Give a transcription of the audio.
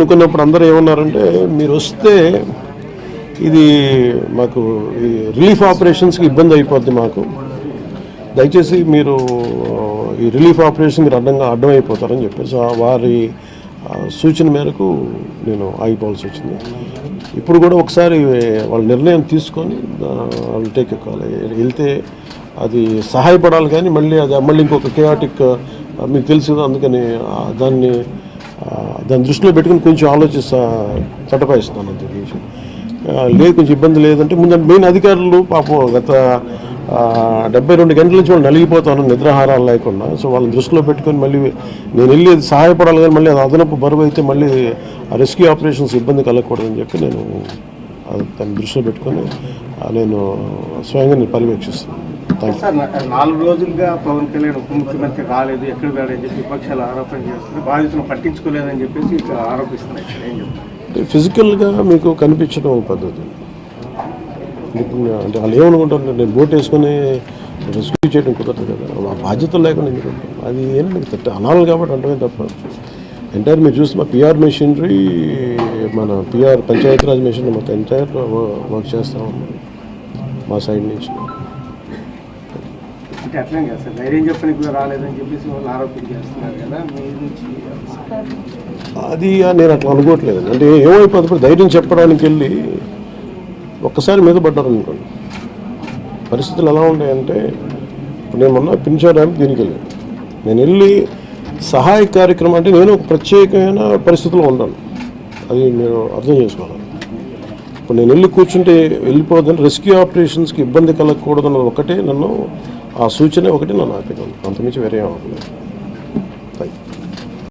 అనుకున్నప్పుడు అందరూ ఏమన్నారంటే మీరు వస్తే ఇది మాకు ఈ రిలీఫ్ ఆపరేషన్స్కి ఇబ్బంది అయిపోద్ది మాకు, దయచేసి మీరు ఈ రిలీఫ్ ఆపరేషన్ మీరు అడ్డమైపోతారని చెప్పేసి వారి సూచన మేరకు నేను ఆగిపోవాల్సి వచ్చింది. ఇప్పుడు కూడా ఒకసారి వాళ్ళ నిర్ణయం తీసుకొని వాళ్ళు టేక్ ఎక్కాలి, వెళ్తే అది సహాయపడాలి కానీ మళ్ళీ ఇంకొక కేయాటిక్ మీకు తెలుసు. అందుకని దాన్ని దృష్టిలో పెట్టుకుని కొంచెం చట్టపాయిస్తాను అంతే. లేదు కొంచెం ఇబ్బంది లేదంటే ముందు మెయిన్ అధికారులు పాపం గత 72 గంటల నుంచి వాళ్ళు నలిగిపోతాను నిద్రాహారాలు లేకుండా. సో వాళ్ళని దృష్టిలో పెట్టుకొని మళ్ళీ నేను వెళ్ళి సహాయపడాలి కానీ మళ్ళీ అది అదనపు బరువు అయితే మళ్ళీ ఆ రెస్క్యూ ఆపరేషన్స్ ఇబ్బంది కలగకూడదని చెప్పి నేను దాన్ని దృష్టిలో పెట్టుకొని నేను స్వయంగా నేను పర్యవేక్షిస్తాను. సార్ 4 రోజులుగా పవన్ కళ్యాణ్ ఉప ముఖ్యమంత్రి రాలేదు, ఎక్కడ వెళ్ళని చెప్పి విపక్షాలు ఆరోపణ చేస్తున్నారు, బాధితులను పట్టించుకోలేదని చెప్పేసి ఆరోపిస్తున్నాయి. ఏం చెప్తారు? ఫిజికల్గా మీకు కనిపించడం పద్ధతి అంటే వాళ్ళు ఏమనుకుంటారు, నేను బోట్ వేసుకొని రెస్క్యూ చేయడం కుదరదు కదా, ఆ బాధ్యతలు లేకుండా ఎందుకంటే అది ఏంటంటే అనాలి కాబట్టి అంటే తప్ప ఎంటైర్ మీరు చూస్తే మా పిఆర్ మెషినరీ, మన పిఆర్ పంచాయతీరాజ్ మెషినరీ మొత్తం ఎంటైర్ వర్క్ చేస్తాం మా సైడ్ నుంచి. అంటే అట్లా కదా సార్, ధైర్యం చెప్పని కూడా రాలేదని చెప్పేసి వాళ్ళు ఆరోపణ చేస్తున్నారు కదా మీ నుంచి. అది నేను అట్లా అనుకోవట్లేదు. అంటే ఏమైపోతుంది, ధైర్యం చెప్పడానికి వెళ్ళి ఒక్కసారి మీద పడ్డారు అనుకోండి, పరిస్థితులు ఎలా ఉంటాయంటే ఇప్పుడు నేను మొన్న పింఛన్ ర్యాంప్ దీనికి వెళ్ళాను. నేను వెళ్ళి సహాయ కార్యక్రమం అంటే నేను ఒక ప్రత్యేకమైన పరిస్థితిలో ఉన్నాను, అది మీరు అర్థం చేసుకోవాలి. ఇప్పుడు నేను వెళ్ళి కూర్చుంటే వెళ్ళిపోవద్దని రెస్క్యూ ఆపరేషన్స్కి ఇబ్బంది కలగకూడదన్న ఒకటే నన్ను ఆ సూచన ఒకటి నన్ను ఆపేదాను, అంతమించి వేరే అవ్వలేదు.